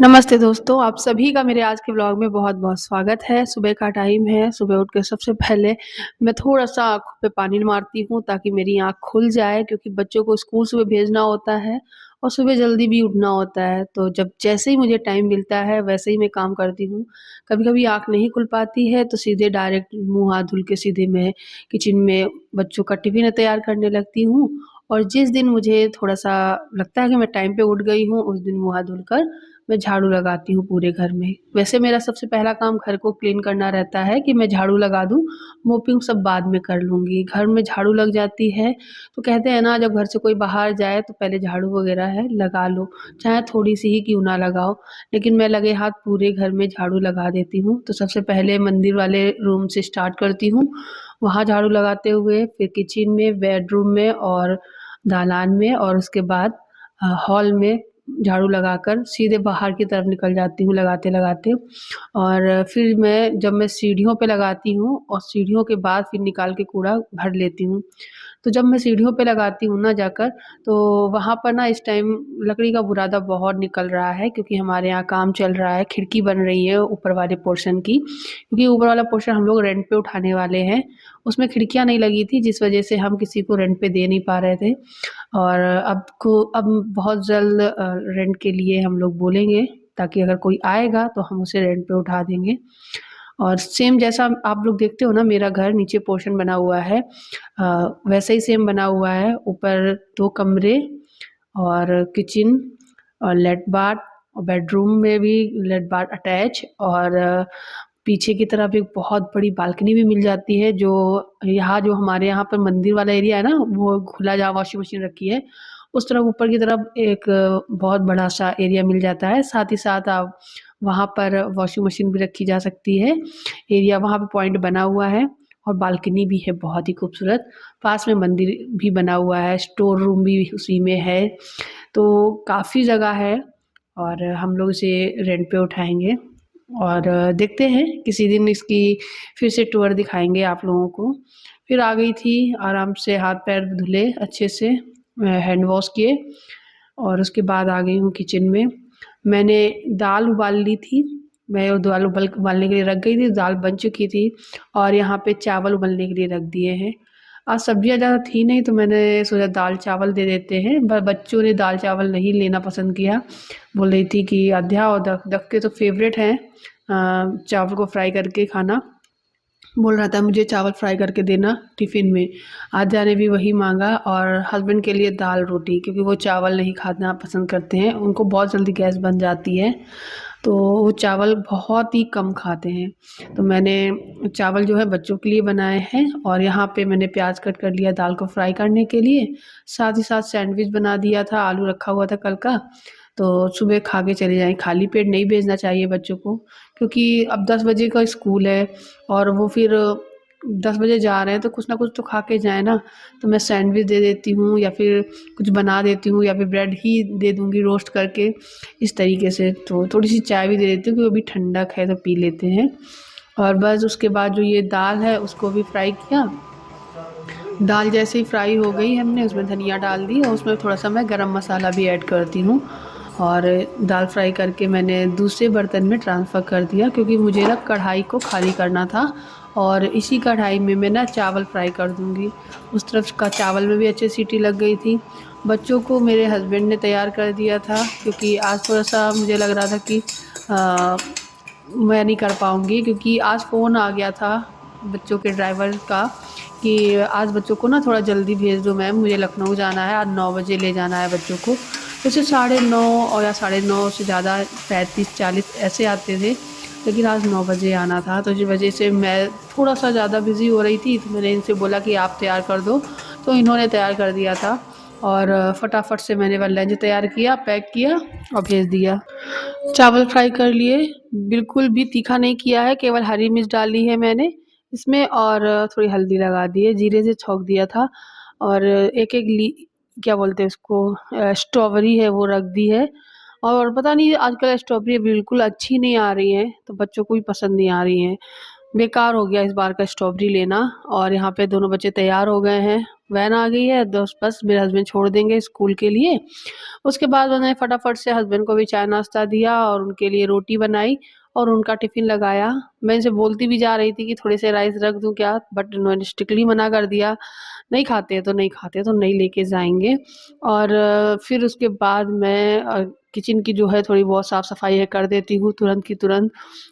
नमस्ते दोस्तों, आप सभी का मेरे आज के व्लॉग में बहुत-बहुत स्वागत है। सुबह का टाइम है, सुबह उठ के सबसे पहले मैं थोड़ा-सा आँखों पे पानी मारती हूँ ताकि मेरी आँख खुल जाए क्योंकि बच्चों को स्कूल सुबह भेजना होता है और सुबह जल्दी भी उठना होता है। तो जब जैसे ही मुझे टाइम मिलता है वैसे ही मैं काम करती हूँ। कभी-कभी आँख नहीं खुल पाती है तो सीधे डायरेक्ट मुँह हाथ धुल के सीधे मैं किचन में बच्चों का टिफ़िन तैयार करने लगती हूँ और जिस दिन मुझे थोड़ा-सा लगता है कि मैं टाइम पे उठ गई हूँ, उस दिन मुँह हाथ धुलकर मैं झाड़ू लगाती हूँ पूरे घर में। वैसे मेरा सबसे पहला काम घर को क्लीन करना रहता है कि मैं झाड़ू लगा दूँ, मोपिंग सब बाद में कर लूँगी। घर में झाड़ू लग जाती है, तो कहते हैं ना जब घर से कोई बाहर जाए तो पहले झाड़ू वगैरह है लगा लो, चाहे थोड़ी-सी ही क्यों ना लगाओ। लेकिन मैं लगे हाथ पूरे घर में झाड़ू लगा देती हूँ। तो सबसे पहले मंदिर वाले रूम से स्टार्ट करती हूँ, वहाँ झाड़ू लगाते हुए फिर किचन में, बेडरूम में और दालान में और उसके बाद हॉल में झाड़ू लगाकर सीधे बाहर की तरफ निकल जाती हूँ लगाते-लगाते और फिर जब मैं सीढ़ियों पे लगाती हूँ और सीढ़ियों के बाद फिर निकाल के कूड़ा भर लेती हूँ। तो जब मैं सीढ़ियों पे लगाती हूँ ना जाकर, तो वहाँ पर ना इस टाइम लकड़ी का बुरादा बहुत निकल रहा है क्योंकि हमारे यहाँ काम चल रहा है, खिड़की बन रही है ऊपर वाले पोर्शन की। क्योंकि ऊपर वाला पोर्शन हम लोग रेंट पे उठाने वाले हैं, उसमें खिड़कियाँ नहीं लगी थी जिस वजह से हम किसी को रेंट पे दे नहीं पा रहे थे। और अब बहुत जल्द रेंट के लिए हम लोग बोलेंगे ताकि अगर कोई आएगा तो हम उसे रेंट पे उठा देंगे। और सेम जैसा आप लोग देखते हो ना मेरा घर नीचे पोर्शन बना हुआ है वैसा ही सेम बना हुआ है। ऊपर 2 कमरे और किचन और लेट बाथ और बेडरूम में भी लेट बाथ अटैच और पीछे की तरफ एक बहुत बड़ी बालकनी भी मिल जाती है जो हमारे यहाँ पर मंदिर वाला एरिया है ना, वो खुला जहाँ वॉशिंग मशीन रखी है, उस तरफ ऊपर की तरफ एक बहुत बड़ा-सा एरिया मिल जाता है। साथ ही साथ आप वहाँ पर वॉशिंग मशीन भी रखी जा सकती है। एरिया वहाँ पे पॉइंट बना हुआ है और बालकनी भी है बहुत ही खूबसूरत। पास में मंदिर भी बना हुआ है, स्टोर रूम भी उसी में है। तो काफ़ी जगह है और हम लोग इसे रेंट पे उठाएँगे और देखते हैं किसी दिन इसकी फिर से टूर दिखाएँगे आप लोगों को। फिर आ गई थी, आराम से हाथ-पैर धुले अच्छे से हैंड वॉश किए और उसके बाद आ गई हूँ किचन में। मैंने दाल उबाल ली थी, मैं वो दाल उबालने के लिए रख गई थी, दाल बन चुकी थी और यहाँ पे चावल उबलने के लिए रख दिए हैं। आज सब्जियाँ ज़्यादा थी नहीं तो मैंने सोचा दाल-चावल दे देते हैं, बच्चों ने दाल-चावल नहीं लेना पसंद किया। बोल रही थी कि अध्या और दक के तो फ़ेवरेट हैं चावल को फ्राई करके खाना। बोल रहा था मुझे चावल फ्राई करके देना टिफ़िन में। आध्या ने भी वही माँगा और हस्बैंड के लिए दाल-रोटी क्योंकि वो चावल नहीं खाना पसंद करते हैं, उनको बहुत जल्दी गैस बन जाती है, तो वो चावल बहुत ही कम खाते हैं। तो मैंने चावल जो है बच्चों के लिए बनाए हैं और यहाँ पे मैंने प्याज़ कट कर लिया दाल को फ्राई करने के लिए, साथ ही साथ सैंडविच बना दिया था, आलू रखा हुआ था कल का, तो सुबह खा के चले जाएँ। खाली पेट नहीं भेजना चाहिए बच्चों को क्योंकि अब 10 बजे का स्कूल है और वो फिर 10 बजे जा रहे हैं तो कुछ ना कुछ तो खा के जाएँ ना। तो मैं सैंडविच दे देती हूँ या फिर कुछ बना देती हूँ या फिर ब्रेड ही दे दूँगी रोस्ट करके, इस तरीके से। तो थोड़ी-सी चाय भी दे देती हूँ क्योंकि अभी ठंडक है तो पी लेते हैं। और बस उसके बाद जो ये दाल है उसको भी फ्राई किया। दाल जैसे ही फ्राई हो गई हमने उसमें धनिया डाल दी और उसमें थोड़ा-सा मैं गरम मसाला भी ऐड करती हूँ और दाल फ्राई करके मैंने दूसरे बर्तन में ट्रांसफ़र कर दिया क्योंकि मुझे ना कढ़ाई को खाली करना था और इसी कढ़ाई में मैं ना चावल फ्राई कर दूँगी। उस तरफ का चावल में भी अच्छी सीटी लग गई थी। बच्चों को मेरे हस्बैंड ने तैयार कर दिया था क्योंकि आज थोड़ा-सा मुझे लग रहा था कि अ, मैं नहीं कर पाऊँगी क्योंकि आज फ़ोन आ गया था बच्चों के ड्राइवर का कि आज बच्चों को ना थोड़ा जल्दी भेज दो मैम, मुझे लखनऊ जाना है, आज 9 बजे ले जाना है बच्चों को। वैसे 9:30 और या 9:30 से ज़्यादा 35-40 ऐसे आते थे, लेकिन आज 9 बजे आना था तो इस वजह से मैं थोड़ा-सा ज़्यादा बिज़ी हो रही थी, तो मैंने इनसे बोला कि आप तैयार कर दो, तो इन्होंने तैयार कर दिया था और फटाफट से मैंने वो लंच तैयार किया, पैक किया और भेज दिया। चावल फ्राई कर लिए, बिल्कुल भी तीखा नहीं किया है, केवल हरी मिर्च डाली है मैंने इसमें और थोड़ी हल्दी लगा दी है, जीरे से छौंक दिया था और एक-एक क्या बोलते हैं उसको स्ट्रॉबेरी है वो रख दी है और पता नहीं आजकल स्ट्रॉबेरी बिल्कुल अच्छी नहीं आ रही हैं, तो बच्चों को भी पसंद नहीं आ रही हैं। बेकार हो गया इस बार का स्ट्रॉबेरी लेना और यहाँ पे दोनों बच्चे तैयार हो गए हैं, वैन आ गई है, बस मेरे हस्बैंड छोड़ देंगे स्कूल के लिए। उसके बाद मैंने फटाफट से हस्बैंड को भी चाय नाश्ता दिया और उनके लिए रोटी बनाई और उनका टिफ़िन लगाया। मैं इनसे बोलती भी जा रही थी कि थोड़े से राइस रख दूँ क्या? बट इन्होंने स्ट्रिक्टली मना कर दिया, नहीं खाते हैं तो नहीं खाते हैं तो नहीं लेके जाएँगे। और फिर उसके बाद मैं किचन की जो है थोड़ी बहुत साफ़-सफ़ाई है कर देती हूँ तुरंत की तुरंत,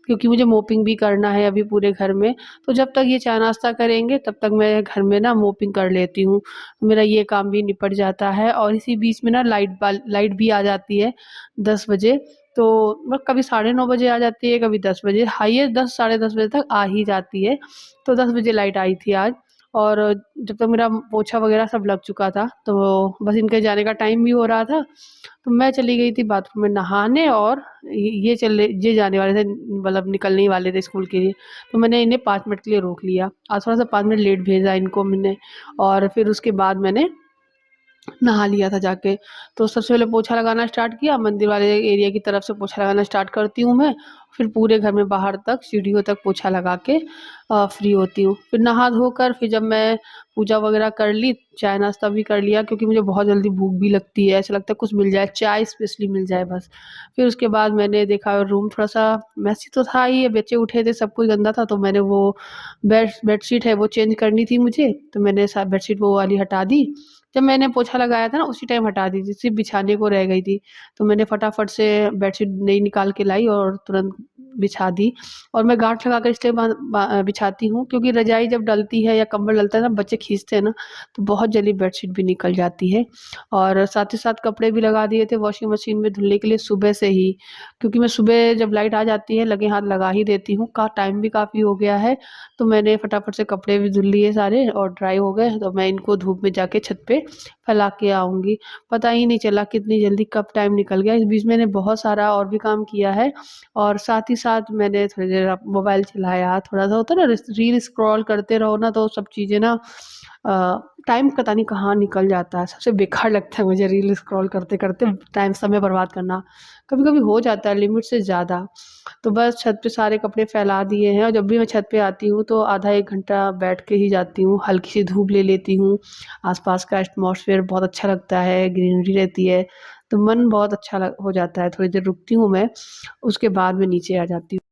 क्योंकि मुझे मोपिंग भी करना है अभी पूरे घर में। तो जब तक ये चाय नाश्ता करेंगे तब तक मैं घर में ना मोपिंग कर लेती हूँ। मेरा ये काम भी निपट जाता है और इसी बीच में ना लाइट भी आ जाती है 10 बजे। तो कभी साढ़े 9 बजे आ जाती है, कभी 10 बजे, हाईएस्ट 10 साढ़े 10 बजे तक आ ही जाती है। तो 10 बजे लाइट आई थी आज और जब तक मेरा पोछा वगैरह सब लग चुका था, तो बस इनके जाने का टाइम भी हो रहा था, तो मैं चली गई थी बाथरूम में नहाने और ये जाने वाले थे, मतलब निकलने ही वाले थे स्कूल के लिए। तो मैंने इन्हें 5 मिनट के लिए रोक लिया। आज थोड़ा-सा 5 मिनट लेट भेजा इनको मैंने और फिर उसके बाद मैंने नहा लिया था जाके। तो सबसे पहले पोछा लगाना स्टार्ट किया, मंदिर वाले एरिया की तरफ से पोछा लगाना स्टार्ट करती हूँ मैं, फिर पूरे घर में बाहर तक सीढ़ियों तक पोछा लगा के फ्री होती हूँ। फिर नहा धोकर फिर जब मैं पूजा वगैरह कर ली, चाय नाश्ता भी कर लिया क्योंकि मुझे बहुत जल्दी भूख भी लगती है, ऐसा लगता है कुछ मिल जाए, चाय स्पेशली मिल जाए बस। फिर उसके बाद मैंने देखा रूम थोड़ा-सा मेसी तो था ही, बच्चे उठे थे, सब कुछ गंदा था, तो मैंने वो बेडशीट है वो चेंज करनी थी मुझे, तो मैंने बेडशीट वो वाली हटा दी। जब मैंने पोछा लगाया था ना उसी टाइम हटा दी थी, सिर्फ़ बिछाने को रह गई थी। तो मैंने फटाफट से बेडशीट नई निकाल के लाई और तुरंत बिछा दी और मैं गाँठ लगाकर इसलिए बिछाती हूँ क्योंकि रज़ाई जब डलती है या कंबल डलता है ना, बच्चे खींचते हैं ना, तो बहुत जल्दी बेडशीट भी निकल जाती है। और साथ ही साथ कपड़े भी लगा दिए थे वॉशिंग मशीन में धुलने के लिए सुबह से ही, क्योंकि मैं सुबह जब लाइट आ जाती है लगे हाथ लगा ही देती हूँ। टाइम भी काफ़ी हो गया है, तो मैंने फटाफट से कपड़े भी धुल लिए सारे और ड्राई हो गए, तो मैं इनको धूप में जाके छत पे फैला के आऊँगी। पता ही नहीं चला कितनी जल्दी कब टाइम निकल गया। इस बीच मैंने बहुत सारा और भी काम किया है और साथ ही साथ मैंने थोड़ी देर मोबाइल चलाया, थोड़ा-सा होता है ना रील स्क्रॉल करते रहो ना तो सब चीज़ें ना टाइम पता नहीं कहाँ निकल जाता है। सबसे बेकार लगता है मुझे रील स्क्रॉल करते-करते टाइम समय बर्बाद करना। कभी-कभी हो जाता है लिमिट से ज़्यादा। तो बस छत पे सारे कपड़े फैला दिए हैं और जब भी मैं छत पे आती हूँ तो आधा 1 घंटा बैठ के ही जाती हूँ, हल्की सी धूप ले लेती हूँ। आस-पास का एटमॉस्फेयर बहुत अच्छा लगता है, ग्रीनरी रहती है, तो मन बहुत अच्छा हो जाता है। थोड़ी देर रुकती हूँ मैं, उसके बाद मैं नीचे आ जाती हूँ।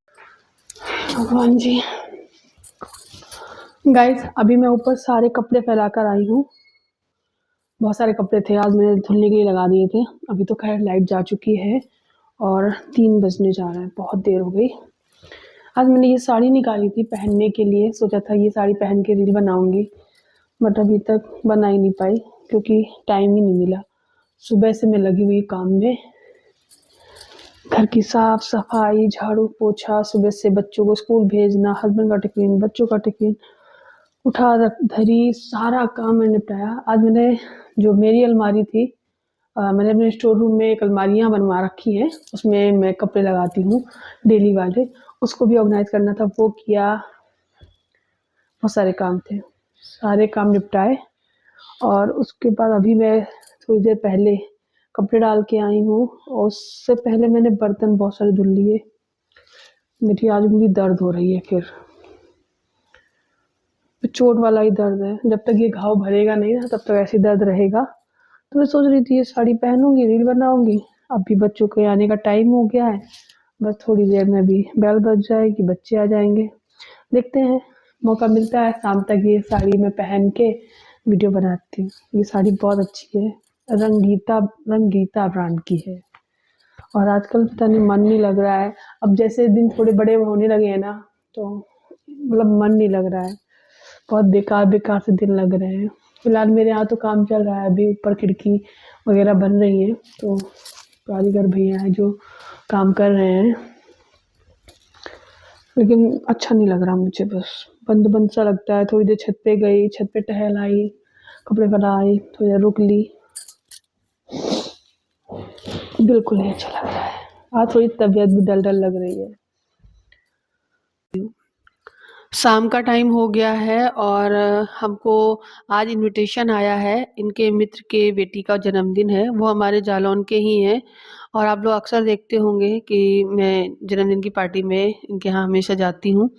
भगवान जी। गाइस अभी मैं ऊपर सारे कपड़े फैला कर आई हूँ। बहुत सारे कपड़े थे, आज मैंने धुलने के लिए लगा दिए थे। अभी तो खैर लाइट जा चुकी है और 3 बजने जा रहा है, बहुत देर हो गई। आज मैंने ये साड़ी निकाली थी पहनने के लिए, सोचा था ये साड़ी पहन के रील बनाऊँगी, बट अभी तक बना ही नहीं पाई क्योंकि टाइम ही नहीं मिला। सुबह से मैं लगी हुई काम में, घर की साफ-सफाई, झाड़ू, पोछा, सुबह से बच्चों को स्कूल भेजना, हस्बैंड का टिफ़िन, बच्चों का टिफ़िन, उठा रख धरी, सारा काम मैंने निपटाया। आज मैंने जो मेरी अलमारी थी मैंने अपने स्टोर रूम में एक अलमारियाँ बनवा रखी हैं, उसमें मैं कपड़े लगाती हूँ डेली वाले, उसको भी ऑर्गेनाइज़ करना था, वो किया। बहुत सारे काम थे, सारे काम निपटाए और उसके बाद अभी मैं थोड़ी देर पहले कपड़े डाल के आई हूँ और उससे पहले मैंने बर्तन बहुत सारे धुल लिए। मेरी आज उँगली दर्द हो रही है फिर चोट वाला ही दर्द है, जब तक ये घाव भरेगा नहीं ना तब तक ऐसे दर्द रहेगा। तो मैं सोच रही थी ये साड़ी पहनूँगी, रील बनाऊँगी, अभी बच्चों के आने का टाइम हो गया है, बस थोड़ी देर में भी बेल बज जाएगी, बच्चे आ जाएंगे। देखते हैं मौका मिलता है शाम तक ये साड़ी मैं पहन के वीडियो बनाती हूँ। ये साड़ी बहुत अच्छी है, रंगीता ब्रांड की है और आजकल पता नहीं मन नहीं लग रहा है। अब जैसे दिन थोड़े बड़े होने लगे हैं ना तो मतलब मन नहीं लग रहा है, बहुत बेकार से दिन लग रहे हैं। फिलहाल मेरे यहाँ तो काम चल रहा है, अभी ऊपर खिड़की वगैरह बन रही है, तो कारीगर भैया हैं जो काम कर रहे हैं, लेकिन अच्छा नहीं लग रहा मुझे, बस बंद सा लगता है। थोड़ी देर छत पे गई, छत पे टहल आई, कपड़े बनाए, थोड़ी देर रुक ली, बिल्कुल नहीं अच्छा लग रहा है। आज थोड़ी तबीयत भी डल लग रही है। शाम का टाइम हो गया है और हमको आज इनविटेशन आया है, इनके मित्र के बेटी का जन्मदिन है, वो हमारे जालौन के ही हैं और आप लोग अक्सर देखते होंगे कि मैं जन्मदिन की पार्टी में इनके यहाँ हमेशा जाती हूँ।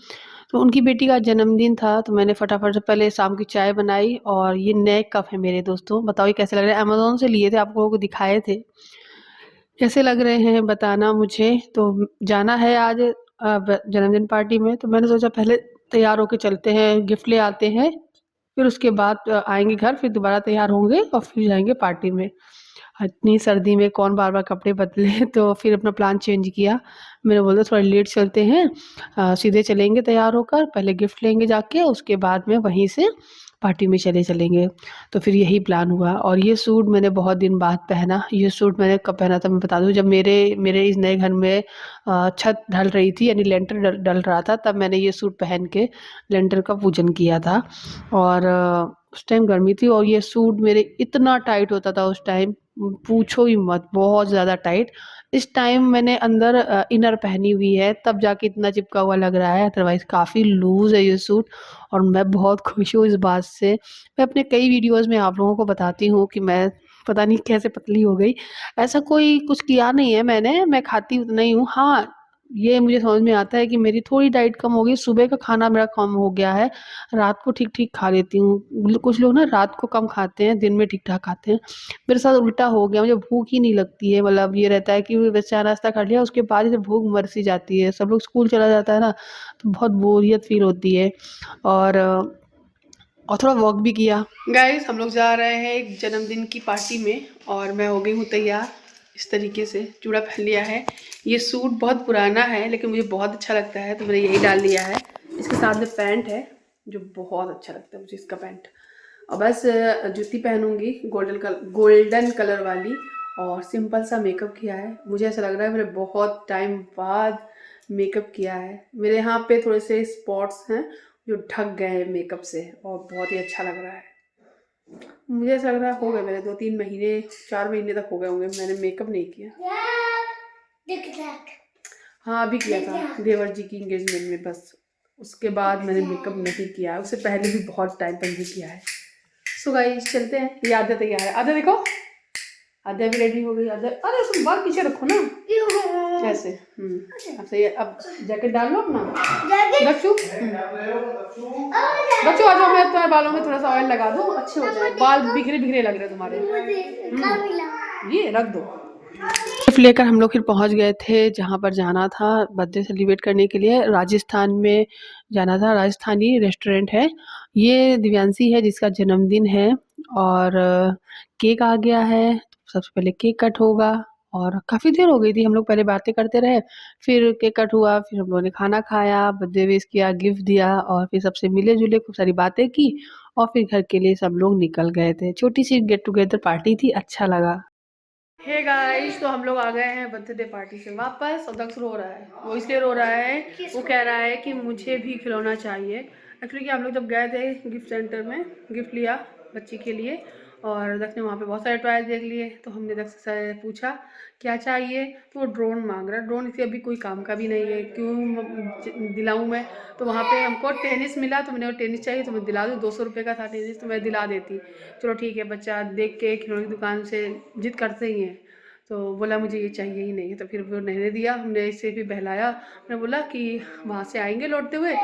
तो उनकी बेटी का जन्मदिन था, तो मैंने फटाफट से पहले शाम की चाय बनाई और ये नए कप है मेरे दोस्तों, बताओ ये कैसे लग रहे हैं? अमेज़न से लिए थे, आप लोगों को दिखाए थे। कैसे लग रहे हैं बताना मुझे। तो जाना है आज ब जन्मदिन पार्टी में, तो मैंने सोचा पहले तैयार होके चलते हैं, गिफ्ट ले आते हैं, फिर उसके बाद आएँगे घर, फिर दोबारा तैयार होंगे और फिर जाएँगे पार्टी में। इतनी सर्दी में कौन बार-बार कपड़े बदले तो फिर अपना प्लान चेंज किया। मैंने बोला थोड़ा लेट चलते हैं, सीधे चलेंगे तैयार होकर, पहले गिफ्ट लेंगे जाके, उसके बाद में वहीं से पार्टी में चले चलेंगे। तो फिर यही प्लान हुआ और ये सूट मैंने बहुत दिन बाद पहना। ये सूट मैंने कब पहना था मैं बता दूँ, जब मेरे मेरे इस नए घर में छत ढल रही थी, यानी लेंटर डल डल रहा था, तब मैंने ये सूट पहन के लेंटर का पूजन किया था। और उस टाइम गर्मी थी और ये सूट मेरे इतना टाइट होता था उस टाइम, पूछो ही मत, बहुत ज़्यादा टाइट। इस टाइम मैंने अंदर इनर पहनी हुई है, तब जाके इतना चिपका हुआ लग रहा है, अदरवाइज़ काफ़ी लूज़ है ये सूट और मैं बहुत खुश हूँ इस बात से। मैं अपने कई वीडियोज़ में आप लोगों को बताती हूँ कि मैं पता नहीं कैसे पतली हो गई। ऐसा कोई कुछ किया नहीं है मैंने, मैं खाती उतना ही हूँ। हाँ, ये मुझे समझ में आता है कि मेरी थोड़ी डाइट कम हो गई, सुबह का खाना मेरा कम हो गया है, रात को ठीक-ठीक खा लेती हूँ। कुछ लोग ना रात को कम खाते हैं, दिन में ठीक-ठाक खाते हैं। मेरे साथ उल्टा हो गया, मुझे भूख ही नहीं लगती है, मतलब ये रहता है कि बस चाय नाश्ता कर लिया, उसके बाद ही तो भूख मर सी जाती है। सब लोग स्कूल चला जाता है ना, तो बहुत बोरियत फ़ील होती है और थोड़ा वॉक भी किया। गाइस हम लोग जा रहे हैं एक जन्मदिन की पार्टी में और मैं हो गई हूँ तैयार। इस तरीके से चूड़ा पहन लिया है। ये सूट बहुत पुराना है लेकिन मुझे बहुत अच्छा लगता है, तो मैंने यही डाल लिया है। इसके साथ में पैंट है जो बहुत अच्छा लगता है मुझे, इसका पैंट। और बस जूती पहनूंगी गोल्डन कलर वाली और सिंपल सा मेकअप किया है। मुझे ऐसा लग रहा है मैंने बहुत टाइम बाद मेकअप किया है। मेरे यहाँ पे थोड़े से स्पॉट्स हैं जो ढक गए हैं मेकअप से और बहुत ही अच्छा लग रहा है। मुझे ऐसा लग रहा है हो गए मेरे 2-3 महीने, 4 महीने तक हो गए होंगे मैंने मेकअप नहीं किया। हाँ अभी किया था देवर जी की इंगेजमेंट में, बस उसके बाद मैंने मेकअप नहीं किया है। उससे पहले भी बहुत टाइम पहले किया है। सो गाइस चलते हैं। ये आद्या तैयार है, आद्या देखो, आद्या भी रेडी हो गई। आद्या अरे तुम बाल पीछे रखो ना ऐसे। अब सही है। अब जैकेट डाल लो अपना बच्चू। बच्चू आ जाओ, मैं तुम्हारे बालों में थोड़ा सा ऑयल लगा दूं, अच्छे हो जाए। बाल बिखरे बिखरे लग रहे तुम्हारे। ये रख दो। गिफ्ट लेकर हम लोग फिर पहुंच गए थे जहां पर जाना था बर्थडे सेलिब्रेट करने के लिए। राजस्थान में जाना था, राजस्थानी रेस्टोरेंट है। ये दिव्यांशी है जिसका जन्मदिन है और केक आ गया है। सबसे पहले केक कट होगा और काफ़ी देर हो गई थी, हम लोग पहले बातें करते रहे, फिर केक कट हुआ, फिर हम लोगों ने खाना खाया, बर्थडे विश किया, गिफ्ट दिया और फिर सबसे मिले-जुले, खूब सारी बातें की और फिर घर के लिए सब लोग निकल गए थे। छोटी-सी गेट टुगेदर पार्टी थी, अच्छा लगा। हे गाइस, तो हम लोग आ गए हैं बर्थडे पार्टी से वापस और दक्ष रो रहा है। वो इसलिए रो रहा है, वो कह रहा है कि मुझे भी खिलौना चाहिए। एक्चुअली कि हम लोग जब गए थे गिफ्ट सेंटर में, गिफ्ट लिया बच्ची के लिए और दक्ष ने वहाँ पे बहुत सारे टॉयज देख लिए। तो हमने दक्ष से पूछा क्या चाहिए, तो वो ड्रोन मांग रहा है। ड्रोन इसे अभी कोई काम का भी नहीं है, क्यों दिलाऊँ मैं। तो वहाँ पे हमको टेनिस मिला, तो मैंने टेनिस चाहिए तो मैं दिला दूँ। 200 रुपये का था टेनिस, तो मैं दिला देती। चलो ठीक है, बच्चा देख के खिलौने की दुकान से जिद करते ही हैं। तो बोला मुझे ये चाहिए ही नहीं है, तो फिर वो नहीं दिया। हमने इसे भी बहलाया, मैंने बोला कि वहाँ से आएंगे लौटते हुए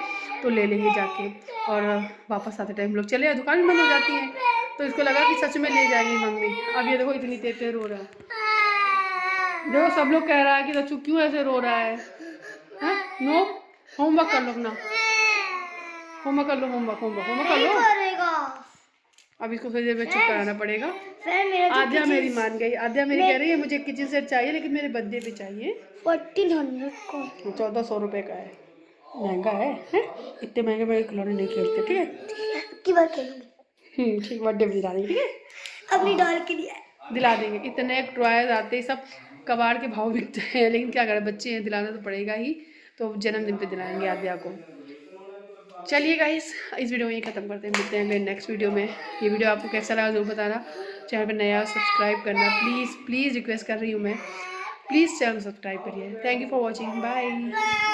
तो ले लेंगे जाके। और वापस आते टाइम लोग चले, दुकान भी बंद हो जाती है, तो इसको लगा कि सच में ले जाएंगी मम्मी। अब ये देखो इतनी तेज तेज रो रहा है। देखो सब लोग कह रहा है कि बच्चू क्यों ऐसे रो रहा है। नो, होमवर्क कर लो अपना, होमवर्क कर लो, होमवर्क होमवर्क होमवर्क कर लो। अब इसको थोड़ी देर में चुप कराना पड़ेगा। आद्या मेरी मान गई, आद्या मेरी कह रही है मुझे किचन सेट चाहिए लेकिन मेरे बर्थडे पे चाहिए। 1400 का, 1400 रुपये का है, महंगा है, इतने महंगे महंगे खिलौने नहीं खेलते। ठीक है, की बात खेलूंगी। ठीक, बर्थडे पे दिला देंगे। ठीक है, अपनी डॉल के लिए दिला देंगे। इतने टॉयज आते हैं, सब कबाड़ के भाव बिकते हैं, लेकिन क्या करें, बच्चे हैं, दिलाना तो पड़ेगा ही। तो जन्मदिन पे दिलाएंगे आद्या को। चलिए गाइस, इस वीडियो में ये खत्म करते हैं, मिलते हैं अगले नेक्स्ट वीडियो में। ये वीडियो आपको कैसा लगा जरूर बताना। चैनल पर नया सब्सक्राइब करना प्लीज़ प्लीज़, रिक्वेस्ट कर रही हूँ मैं, प्लीज़ चैनल सब्सक्राइब करिए। Thank you for watching, bye.